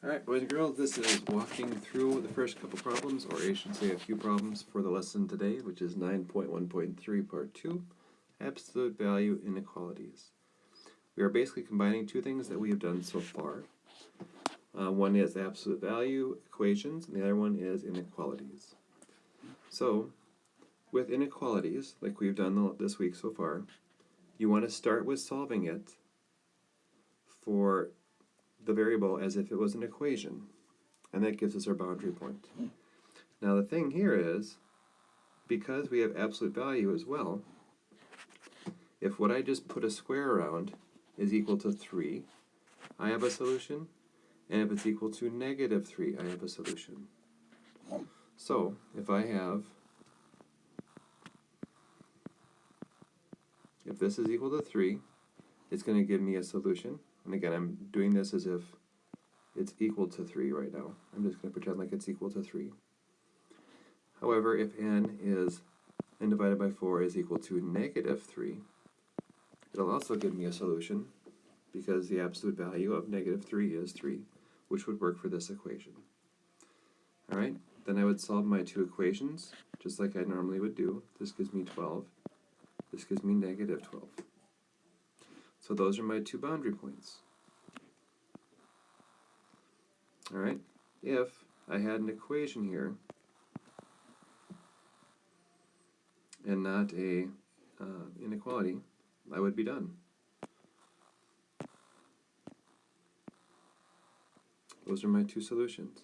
Alright, boys and girls, this is walking through the first couple problems, or I should say a few problems for the lesson today, which is 9.1.3 Part 2, Absolute Value Inequalities. We are basically combining two things that we have done so far. One is absolute value equations, and the other one is inequalities. So, with inequalities, like we've done this week so far, you want to start with solving it for the variable as if it was an equation, and that gives us our boundary point. Now the thing here is, because we have absolute value as well, if what I just put a square around is equal to 3, I have a solution, and if it's equal to negative 3, I have a solution. So if this is equal to 3, it's going to give me a solution. And again, I'm doing this as if it's equal to 3 right now. I'm just going to pretend like it's equal to 3. However, if n divided by 4 is equal to negative 3, it'll also give me a solution because the absolute value of negative 3 is 3, which would work for this equation. Alright, then I would solve my two equations just like I normally would do. This gives me 12. This gives me negative 12. So those are my two boundary points. Alright, if I had an equation here and not a inequality, I would be done. Those are my two solutions.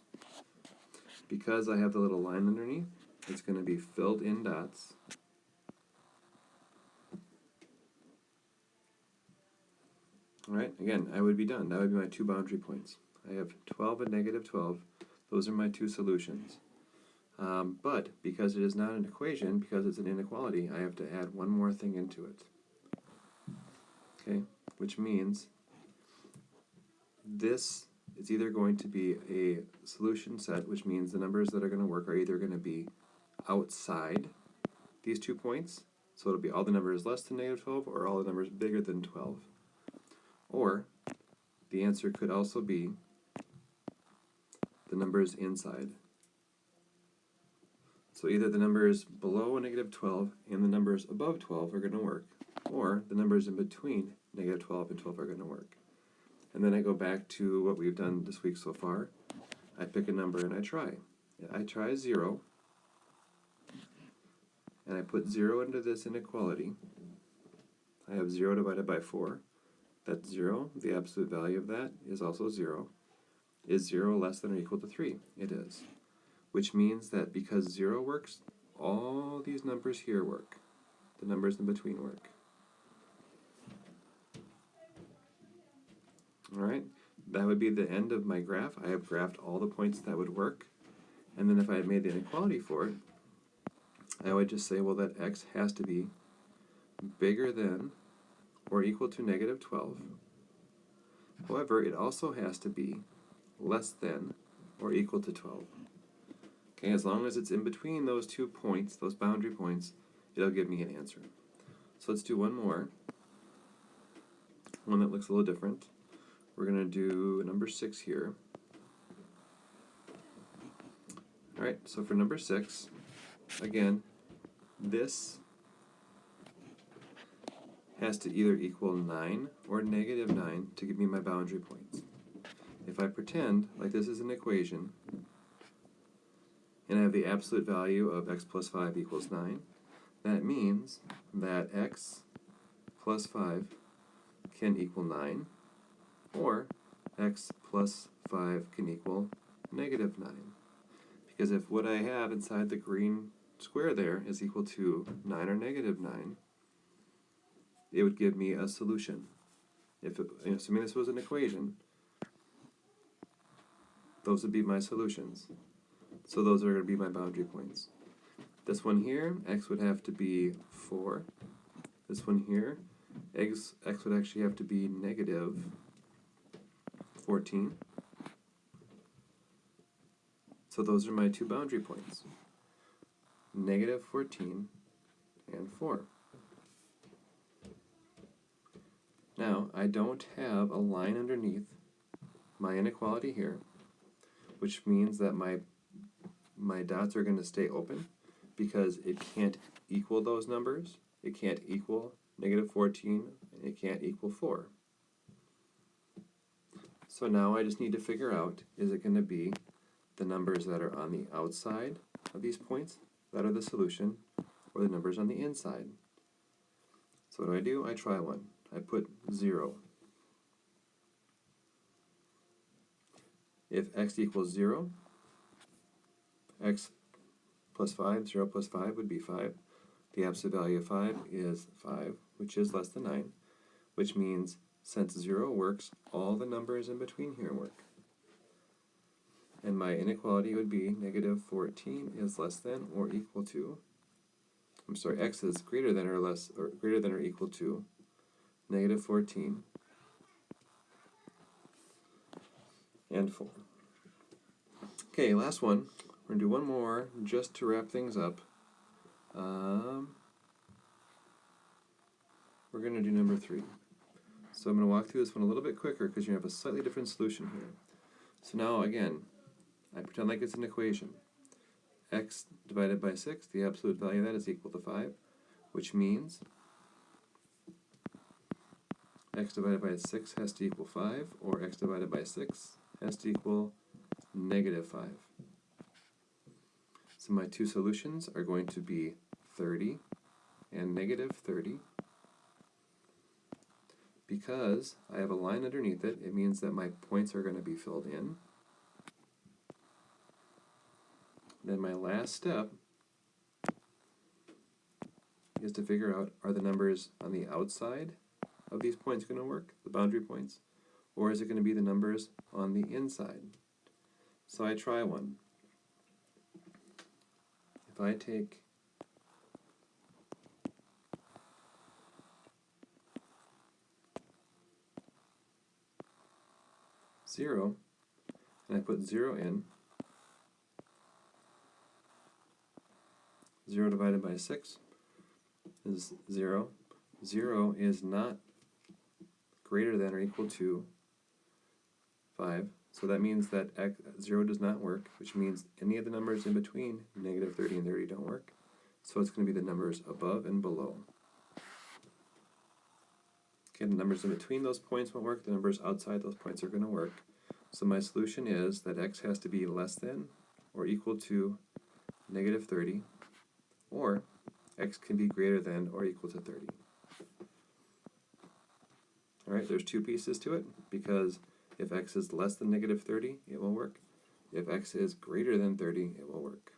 Because I have the little line underneath, it's going to be filled in dots. Alright, again, I would be done. That would be my two boundary points. I have 12 and negative 12. Those are my two solutions. But because it is not an equation, because it's an inequality, I have to add one more thing into it. Okay, which means this is either going to be a solution set, which means the numbers that are going to work are either going to be outside these 2 points, so it'll be all the numbers less than negative 12 or all the numbers bigger than 12. Or the answer could also be the numbers inside. So either the numbers below negative 12 and the numbers above 12 are going to work, or the numbers in between negative 12 and 12 are going to work. And then I go back to what we've done this week so far. I pick a number and I try. I try 0, and I put 0 into this inequality. I have 0 divided by 4. That's 0. The absolute value of that is also 0. Is 0 less than or equal to 3? It is. Which means that because 0 works, all these numbers here work. The numbers in between work. Alright, that would be the end of my graph. I have graphed all the points that would work. And then if I had made the inequality for it, I would just say, well, that x has to be bigger than or equal to negative 12. However, it also has to be less than or equal to 12. Okay, as long as it's in between those 2 points, those boundary points, it'll give me an answer. So let's do one more. One that looks a little different. We're going to do number 6 here. Alright, so for number 6, again, this has to either equal 9 or negative 9 to give me my boundary points. If I pretend like this is an equation, and I have the absolute value of x plus 5 equals 9, that means that x plus 5 can equal 9, or x plus 5 can equal negative 9. Because if what I have inside the green square there is equal to 9 or negative 9, it would give me a solution. Assuming this was an equation, those would be my solutions. So those are going to be my boundary points. This one here, x would have to be 4. This one here, x would actually have to be negative 14. So those are my two boundary points. Negative 14 and 4. Now, I don't have a line underneath my inequality here, which means that my dots are going to stay open because it can't equal those numbers. It can't equal negative 14, and it can't equal 4. So now I just need to figure out, is it going to be the numbers that are on the outside of these points that are the solution, or the numbers on the inside? So what do? I try one. I put 0. If x equals 0, x plus 5, 0 plus 5 would be 5. The absolute value of 5 is 5, which is less than 9, which means since 0 works, all the numbers in between here work. And my inequality would be negative 14 is less than or equal to, x is greater than or equal to negative 14 and 4. Okay, last one. We're going to do one more just to wrap things up. We're going to do number 3. So I'm going to walk through this one a little bit quicker because you have a slightly different solution here. So now again, I pretend like it's an equation. X divided by 6, the absolute value of that is equal to 5, which means x divided by 6 has to equal 5, or x divided by 6 has to equal negative 5. So my two solutions are going to be 30 and negative 30. Because I have a line underneath it, it means that my points are going to be filled in. Then my last step is to figure out, are the numbers on the outside of these points going to work, the boundary points, or is it going to be the numbers on the inside? So I try one. If I take zero, and I put 0 in, 0 divided by 6 is 0. 0 is not greater than or equal to 5, so that means that 0 does not work, which means any of the numbers in between negative 30 and 30 don't work. So it's going to be the numbers above and below. Okay, the numbers in between those points won't work, the numbers outside those points are going to work. So my solution is that x has to be less than or equal to negative 30, or x can be greater than or equal to 30. Alright, there's two pieces to it, because if x is less than negative 30, it will work. If x is greater than 30, it will work.